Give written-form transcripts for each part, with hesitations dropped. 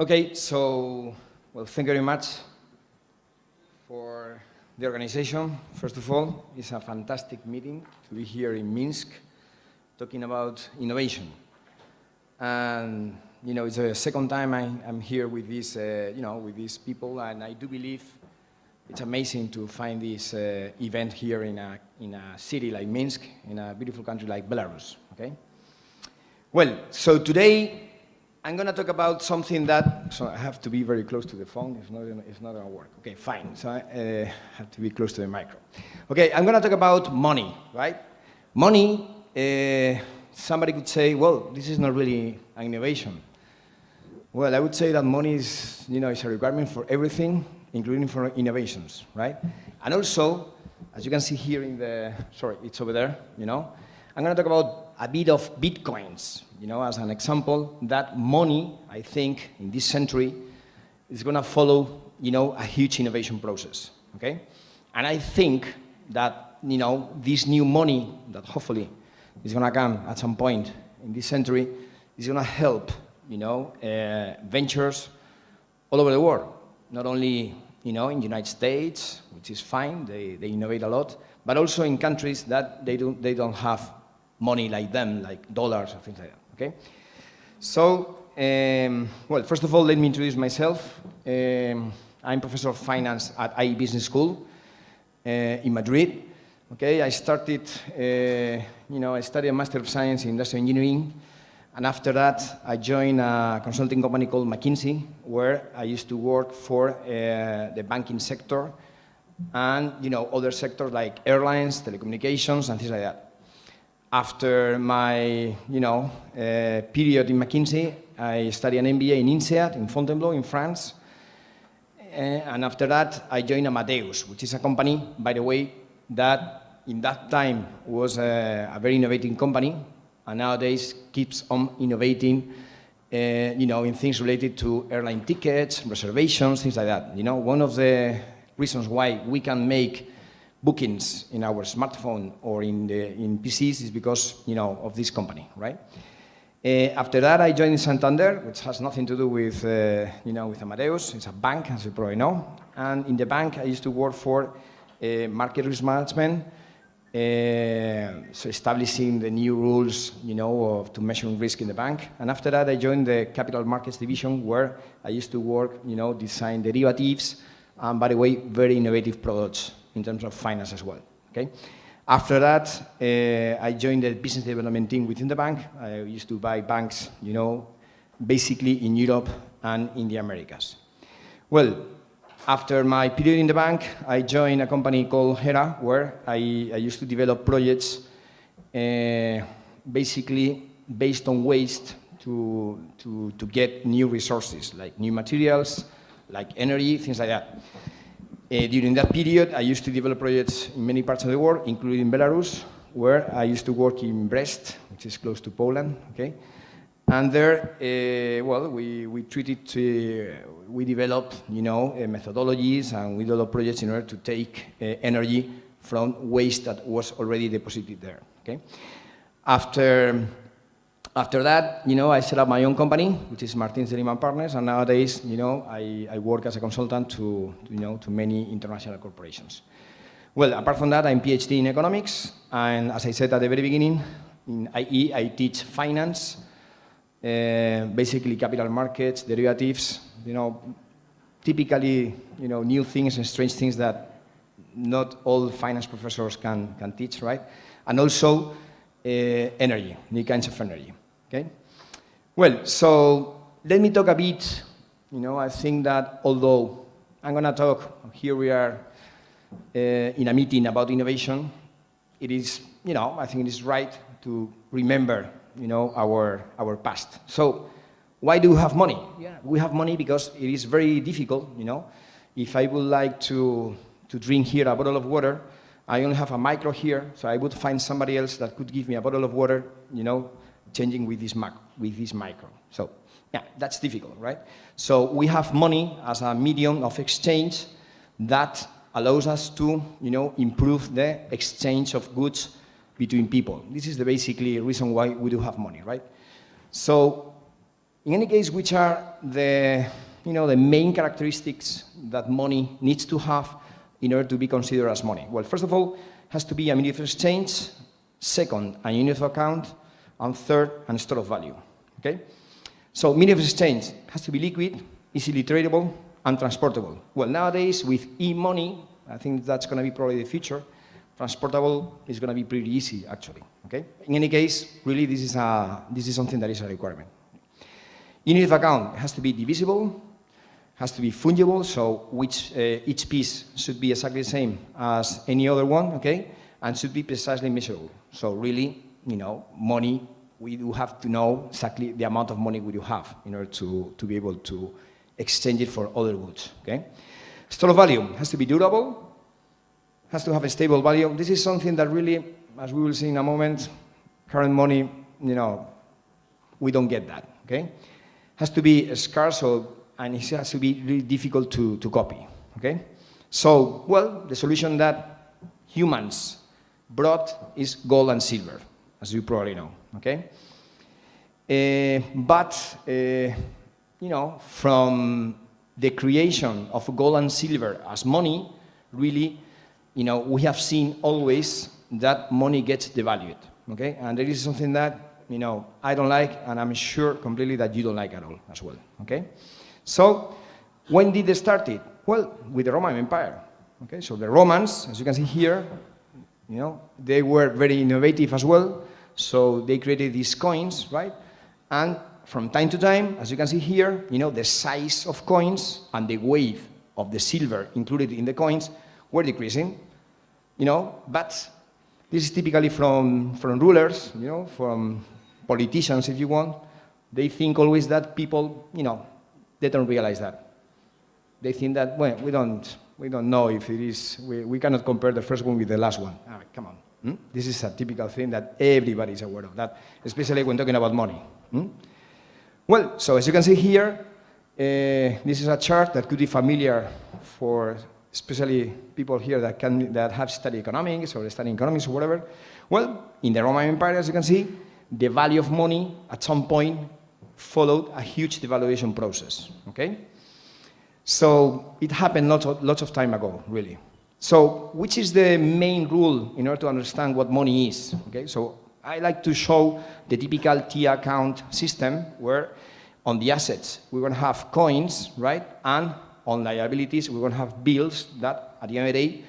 Okay, so, well, thank you very much for the organization. First of all, it's a fantastic meeting to be here in Minsk talking about innovation. And, it's the second time I'm here with this, with these people, and I do believe it's amazing to find this event here in a city like Minsk, in a beautiful country like Belarus, okay? Well, so today, I'm going to talk about something so I have to be very close to the phone. It's not going to work. Okay, fine. So I have to be close to the micro. Okay, I'm going to talk about money, right? Money, somebody could say, well, this is not really an innovation. Well, I would say that money is, is a requirement for everything, including for innovations, right? And also, as you can see here sorry, it's over there, I'm going to talk about a bit of bitcoins, as an example, that money, I think, in this century, is going to follow, a huge innovation process, okay? And I think that, this new money that hopefully is going to come at some point in this century is going to help, ventures all over the world, not only, in the United States, which is fine, they innovate a lot, but also in countries that they don't have money like them, like dollars or things like that, okay? So, well, first of all, let me introduce myself. I'm professor of finance at IE Business School in Madrid, okay? I started, I studied a Master of Science in Industrial Engineering, and after that, I joined a consulting company called McKinsey, where I used to work for the banking sector and, other sectors like airlines, telecommunications, and things like that. After my, period in McKinsey, I studied an MBA in INSEAD in Fontainebleau in France. And after that, I joined Amadeus, which is a company, by the way, that in that time was a very innovative company, and nowadays keeps on innovating, in things related to airline tickets, reservations, things like that. One of the reasons why we can make bookings in our smartphone or in PCs is because, of this company, right? After that, I joined Santander, which has nothing to do with, with Amadeus. It's a bank, as you probably know. And in the bank, I used to work for market risk management, so establishing the new rules, to measuring risk in the bank. And after that, I joined the capital markets division, where I used to work, design derivatives, and by the way, very innovative products in terms of finance as well, okay? After that, I joined the business development team within the bank. I used to buy banks, basically in Europe and in the Americas. Well, after my period in the bank, I joined a company called Hera, where I used to develop projects basically based on waste to get new resources, like new materials, like energy, things like that. During that period, I used to develop projects in many parts of the world, including Belarus, where I used to work in Brest, which is close to Poland, okay? And there, well, we developed, methodologies, and we developed projects in order to take energy from waste that was already deposited there, okay? After that, I set up my own company, which is Martins Lima Partners, and nowadays, I work as a consultant to many international corporations. Well, apart from that, I'm PhD in economics, and as I said at the very beginning, in IE, I teach finance, basically capital markets, derivatives, typically, new things and strange things that not all finance professors can teach, right? And also energy, new kinds of energy. Okay? Well, so let me talk a bit, I think that although I'm going to talk, here we are in a meeting about innovation, it is, I think it is right to remember, our past. So why do we have money? Yeah, we have money because it is very difficult, If I would like to drink here a bottle of water, I only have a micro here, so I would find somebody else that could give me a bottle of water, changing with this micro. So, yeah, that's difficult, right? So we have money as a medium of exchange that allows us to, improve the exchange of goods between people. This is the basically reason why we do have money, right? So In any case, which are the main characteristics that money needs to have in order to be considered as money? Well, first of all, it has to be a medium of exchange. Second, a unit of account. And third, a store of value. Okay? So medium of exchange has to be liquid, easily tradable, and transportable. Well, nowadays, with e-money, I think that's going to be probably the future. Transportable is going to be pretty easy, actually. Okay? In any case, really, this is something that is a requirement. Unit of account has to be divisible, has to be fungible, so each piece should be exactly the same as any other one, okay? And should be precisely measurable. So really, money, we do have to know exactly the amount of money we do have in order to be able to exchange it for other goods, okay? Store of value has to be durable, has to have a stable value. This is something that really, as we will see in a moment, current money, we don't get that, okay? Has to be scarce, and it has to be really difficult to copy, okay? So, well, the solution that humans brought is gold and silver, as you probably know, okay? From the creation of gold and silver as money, really, we have seen always that money gets devalued, okay? And there is something that, I don't like, and I'm sure completely that you don't like at all as well, okay? So, when did they start it? Well, with the Roman Empire, okay? So the Romans, as you can see here, they were very innovative as well, so they created these coins, right? And from time to time, as you can see here, the size of coins and the weight of the silver included in the coins were decreasing, but this is typically from rulers, from politicians, if you want. They think always that people, they don't realize that. They think that, well, we don't know if it is, we cannot compare the first one with the last one. All right, come on. This is a typical thing that everybody is aware of, that, especially when talking about money. Well, so as you can see here, this is a chart that could be familiar for especially people here that have studied economics or studying economics or whatever. Well, in the Roman Empire, as you can see, the value of money at some point followed a huge devaluation process, okay? So it happened lots of time ago, really. So which is the main rule in order to understand what money is, okay? So I like to show the typical T account system where on the assets we're going to have coins, right? And on liabilities we're going to have bills that at the end of the day,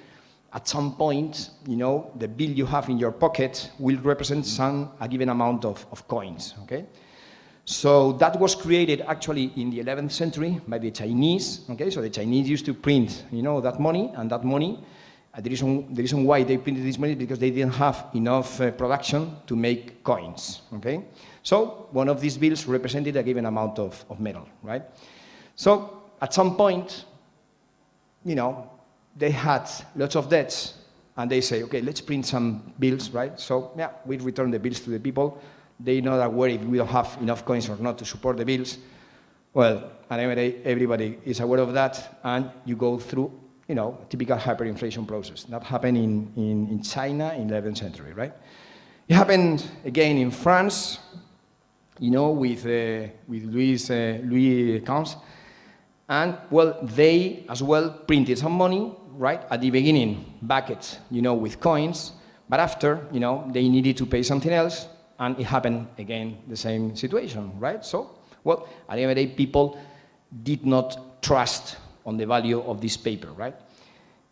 at some point, the bill you have in your pocket will represent a given amount of coins, okay? So that was created actually in the 11th century by the Chinese, okay? So the Chinese used to print, that money, and that money, the reason why they printed this money is because they didn't have enough production to make coins, okay? So one of these bills represented a given amount of metal, right? So at some point, they had lots of debts, and they say, okay, let's print some bills, right? So yeah, we return the bills to the people. They know that if we don't have enough coins or not to support the bills. Well, at the end of the day, everybody is aware of that, and you go through, a typical hyperinflation process. That happened in China in the 11th century, right? It happened again in France, with Louis XV. And, well, they as well printed some money, right, at the beginning, buckets, with coins, but after, they needed to pay something else, and it happened again, the same situation, right? So, well, at the end of the day, people did not trust on the value of this paper, right?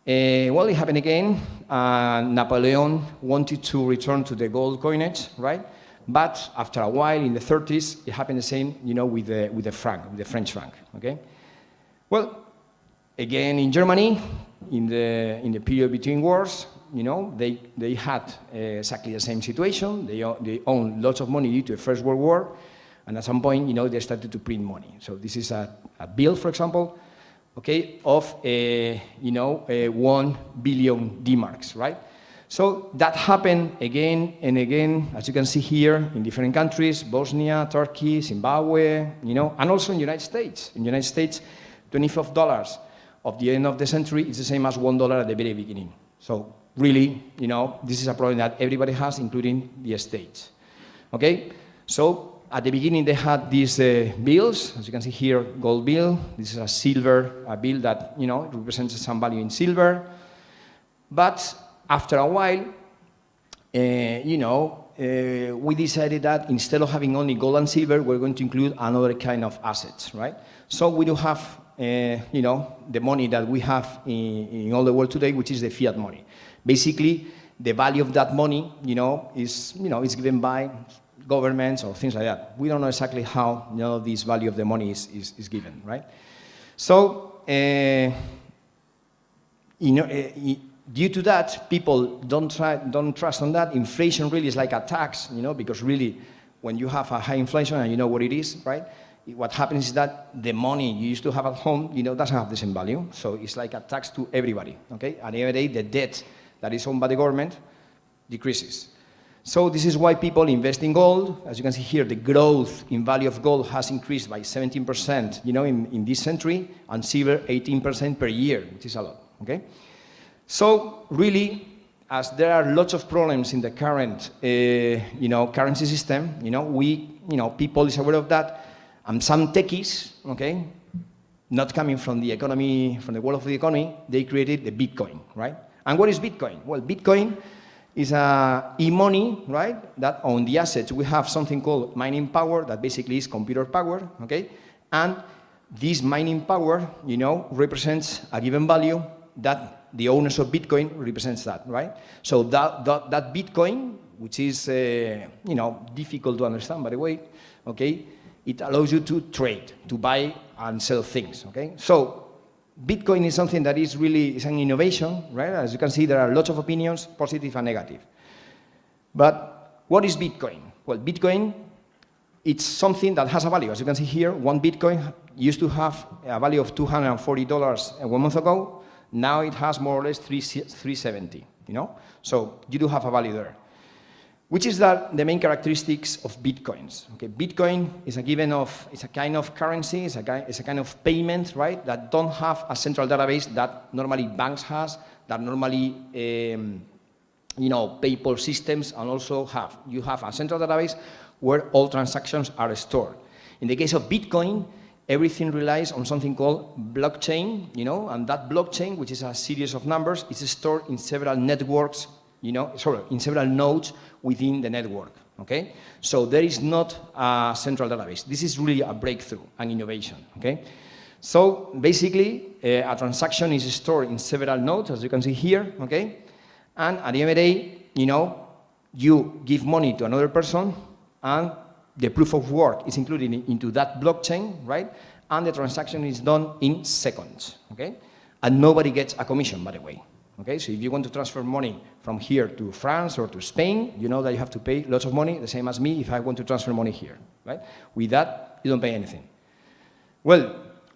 Well, it happened again. Napoleon wanted to return to the gold coinage, right? But after a while, in the 30s, it happened the same, with the franc, with the French franc, okay? Well, again in Germany, in the period between wars, they had exactly the same situation. They owned lots of money due to the First World War, and at some point, they started to print money. So this is a bill, for example, okay, of 1 billion D-marks, right? So that happened again and again, as you can see here, in different countries: Bosnia, Turkey, Zimbabwe, and also in the United States. In the United States, $25 of the end of the century is the same as $1 at the very beginning. So really, this is a problem that everybody has, including the States. Okay? So At the beginning, they had these bills, as you can see here, gold bill. This is a silver bill that, you know, represents some value in silver. But after a while, you know, we decided that instead of having only gold and silver, we're going to include another kind of assets, right? So we do have, you know, the money that we have in all the world today, which is the fiat money. Basically, the value of that money, is given by governments or things like that. We don't know exactly how, this value of the money is given, right? So, due to that, people don't trust on that. Inflation really is like a tax, because really, when you have a high inflation and you know what it is, right? What happens is that the money you used to have at home, doesn't have the same value. So it's like a tax to everybody, okay? At the end of the day, the debt that is owned by the government decreases. So this is why people invest in gold. As you can see here, the growth in value of gold has increased by 17%, in this century, and silver 18% per year, which is a lot, okay? So really, as there are lots of problems in the current, currency system, people is aware of that, and some techies, okay, not coming from the economy, from the world of the economy, they created the Bitcoin, right? And what is Bitcoin? Well, Bitcoin is a e-money, right, that on the assets we have something called mining power, that basically is computer power, okay? And this mining power, represents a given value that the owners of Bitcoin represents that, right? So that Bitcoin, which is, difficult to understand, by the way, okay, it allows you to trade, to buy and sell things, okay? So Bitcoin is something that is really an innovation, right? As you can see, there are lots of opinions, positive and negative. But what is Bitcoin? Well, Bitcoin, it's something that has a value. As you can see here, one Bitcoin used to have a value of $240 1 month ago. Now it has more or less 370, So you do have a value there. Which is the main characteristics of Bitcoins. Okay, Bitcoin is it's a kind of currency, it's a kind of payment, right, that don't have a central database that normally banks has, that normally, PayPal systems and also have. You have a central database where all transactions are stored. In the case of Bitcoin, everything relies on something called blockchain, and that blockchain, which is a series of numbers, is stored in several networks, in several nodes within the network, okay? So there is not a central database. This is really a breakthrough, an innovation, okay? So basically, a transaction is stored in several nodes, as you can see here, okay? And at the end of the day, you give money to another person, and the proof of work is included into that blockchain, right? And the transaction is done in seconds, okay? And nobody gets a commission, by the way. Okay, so if you want to transfer money from here to France or to Spain, you know that you have to pay lots of money, the same as me if I want to transfer money here, right? With that, you don't pay anything. Well,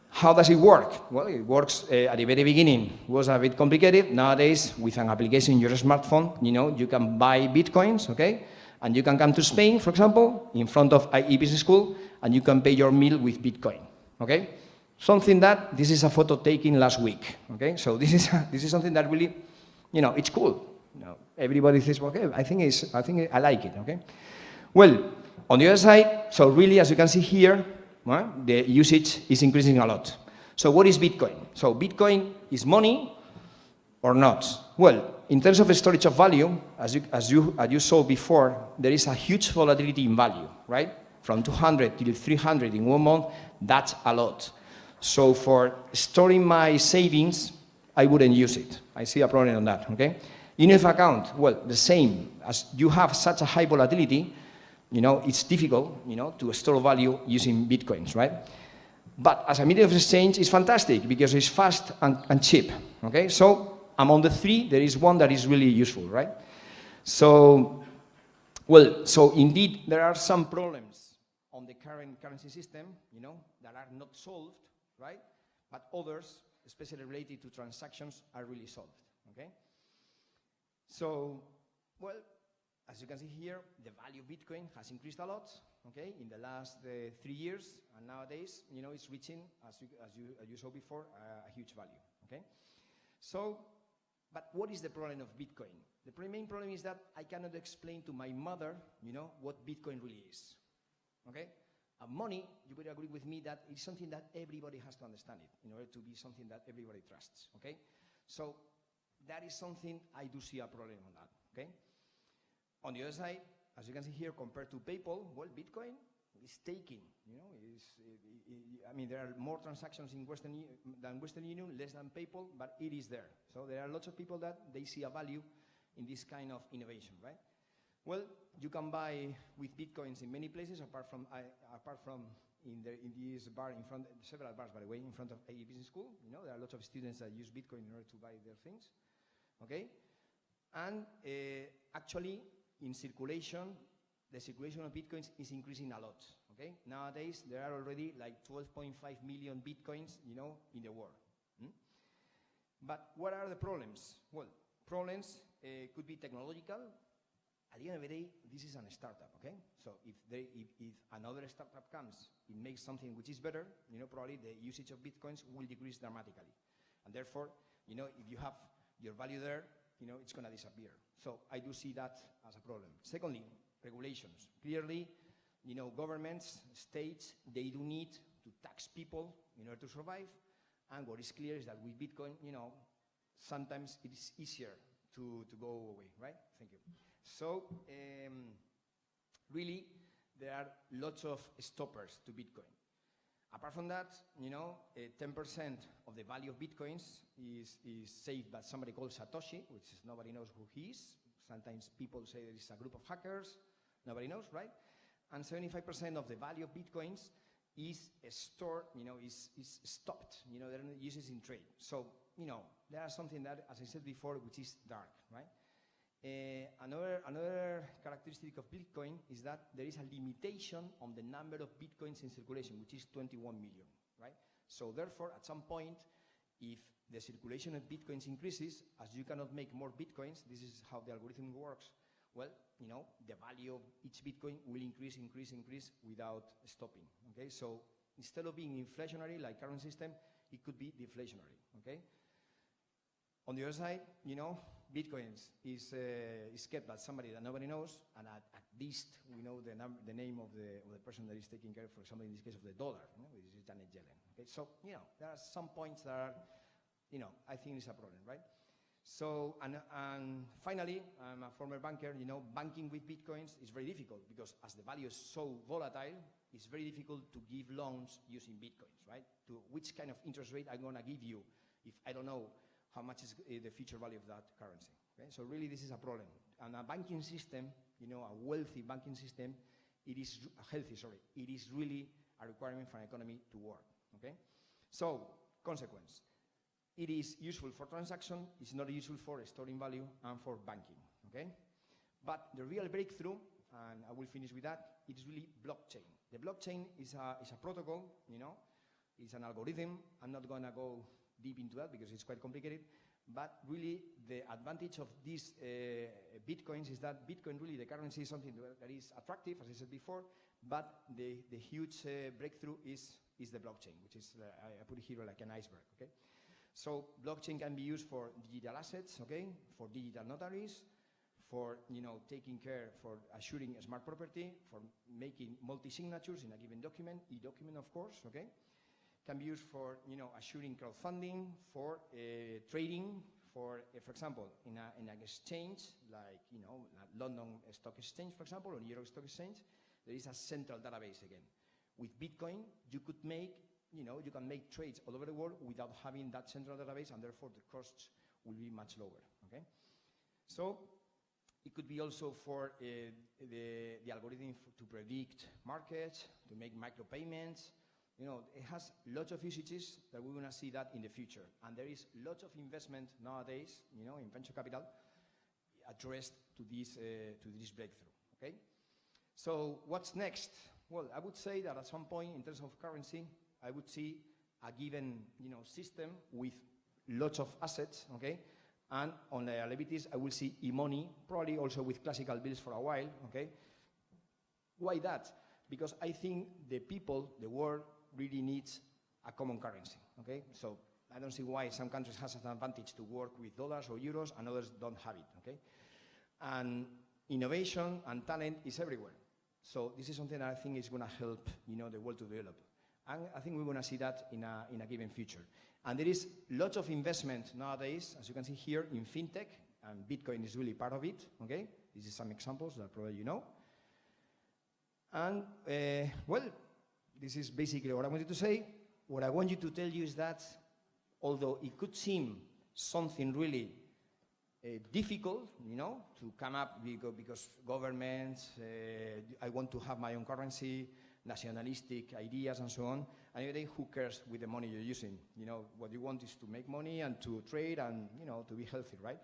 how does it work? Well, it works at the very beginning. It was a bit complicated. Nowadays, with an application in your smartphone, you can buy Bitcoins, okay? And you can come to Spain, for example, in front of IE Business School, and you can pay your meal with Bitcoin, okay? Something that, this is a photo taken last week, okay? So this is something that really, it's cool. Everybody says, okay, I think I like it, okay? Well, on the other side, so really, as you can see here, the usage is increasing a lot. So what is Bitcoin? So Bitcoin is money or not? Well, in terms of storage of value, as you saw before, there is a huge volatility in value, right? From 200 to 300 in 1 month, that's a lot. So for storing my savings, I wouldn't use it. I see a problem on that, okay? Unit of account, well, the same. As you have such a high volatility, it's difficult, to store value using Bitcoins, right? But as a medium of exchange, it's fantastic because it's fast and cheap, okay? So among the three, there is one that is really useful, right? So, so indeed, there are some problems on the current currency system, that are not solved, right? But others, especially related to transactions, are really solved, okay? So, well, as you can see here, the value of Bitcoin has increased a lot, okay, in the last 3 years, and nowadays, it's reaching, as you saw before, a huge value, okay? So, but what is the problem of Bitcoin? The main problem is that I cannot explain to my mother, what Bitcoin really is, okay? Money, you would agree with me that it's something that everybody has to understand it in order to be something that everybody trusts, okay? So that is something I do see a problem on that, okay? On the other side, as you can see here, compared to PayPal, well, Bitcoin is taking, I mean, there are more transactions in than Western Union, less than PayPal, but it is there. So there are lots of people that they see a value in this kind of innovation, right? Well, you can buy with Bitcoins in many places, apart from in this bar in front, several bars, by the way, in front of a business school. There are lots of students that use Bitcoin in order to buy their things, okay? And actually, in circulation, the circulation of Bitcoins is increasing a lot, okay? Nowadays, there are already like 12.5 million Bitcoins, in the world. But what are the problems? Well, problems could be technological. At the end of the day, this is a startup, okay? So if another startup comes, it makes something which is better, probably the usage of Bitcoins will decrease dramatically. And therefore, if you have your value there, it's going to disappear. So I do see that as a problem. Secondly, regulations. Clearly, governments, states, they do need to tax people in order to survive. And what is clear is that with Bitcoin, sometimes it is easier to go away, right? Thank you. So, really, there are lots of stoppers to Bitcoin. Apart from that, 10% of the value of Bitcoins is saved by somebody called Satoshi, which is nobody knows who he is. Sometimes people say there is a group of hackers. Nobody knows, right? And 75% of the value of Bitcoins is stored, is stopped, they're not used in trade. So, there are something that, as I said before, which is dark, right? Another characteristic of Bitcoin is that there is a limitation on the number of Bitcoins in circulation, which is 21 million, right? So therefore, at some point, if the circulation of Bitcoins increases, as you cannot make more Bitcoins, this is how the algorithm works, well, the value of each Bitcoin will increase without stopping, okay? So instead of being inflationary like current system, it could be deflationary, okay? On the other side, Bitcoins is kept by somebody that nobody knows, and at least we know the name of the person that is taking care, for example, in this case of the dollar, which is Janet Yellen. Okay, so there are some points that are, I think is a problem, right? So and finally, I'm a former banker. Banking with Bitcoins is very difficult because as the value is so volatile, it's very difficult to give loans using Bitcoins, right? To which kind of interest rate I'm going to give you if I don't know how much is the future value of that currency. Okay? So really this is a problem. And a banking system, a wealthy banking system, it is really a requirement for an economy to work. Okay? So, consequence. It is useful for transaction, it's not useful for storing value and for banking. Okay? But the real breakthrough, and I will finish with that, it is really blockchain. The blockchain is a protocol, it's an algorithm. I'm not going to go deep into that because it's quite complicated, but really the advantage of these Bitcoins is that Bitcoin, really the currency, is something that is attractive, as I said before, but the huge breakthrough is the blockchain, which is, I put it here like an iceberg, okay? So blockchain can be used for digital assets, okay, for digital notaries, for taking care, for assuring a smart property, for making multi-signatures in a given document, e-document of course, okay? Can be used for assuring crowdfunding, for trading, for example, in an exchange like London Stock Exchange, for example, or New York Stock Exchange, there is a central database again. With Bitcoin, you could make you can make trades all over the world without having that central database, and therefore the costs will be much lower. Okay, so it could be also for the algorithm to predict markets, to make micropayments. It has lots of usages that we're going to see that in the future. And there is lots of investment nowadays, in venture capital, addressed to this breakthrough, okay? So what's next? Well, I would say that at some point, in terms of currency, I would see a given, system with lots of assets, okay? And on the liabilities, I will see e-money, probably also with classical bills for a while, okay? Why that? Because I think the people, the world, really needs a common currency, okay? So I don't see why some countries have an advantage to work with dollars or euros and others don't have it, okay? And innovation and talent is everywhere. So this is something that I think is going to help, the world to develop. And I think we're going to see that in a given future. And there is lots of investment nowadays, as you can see here, in fintech, and Bitcoin is really part of it, okay? This is some examples that probably you know. And, well, this is basically what I wanted to say. What I want you to tell you is that, although it could seem something really difficult, to come up because governments, I want to have my own currency, nationalistic ideas and so on, and anyway, who cares with the money you're using? What you want is to make money and to trade and, to be healthy, right?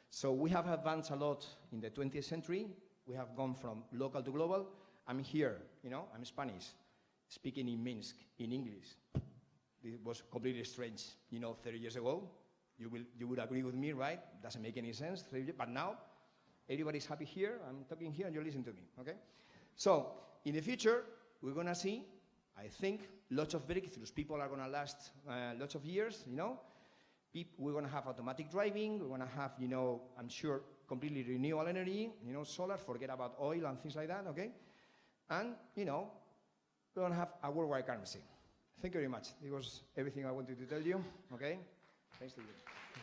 So we have advanced a lot in the 20th century. We have gone from local to global. I'm here, I'm Spanish, speaking in Minsk, in English. It was completely strange, 30 years ago. You would agree with me, right? Doesn't make any sense. But now, everybody's happy here. I'm talking here, and you're listening to me, okay? So, in the future, we're going to see, I think, lots of breakthroughs. People are going to last lots of years, We're going to have automatic driving. We're going to have, I'm sure, completely renewable energy, solar, forget about oil and things like that, okay? And, we're going to have a worldwide currency. Thank you very much. It was everything I wanted to tell you, okay? Thanks to you.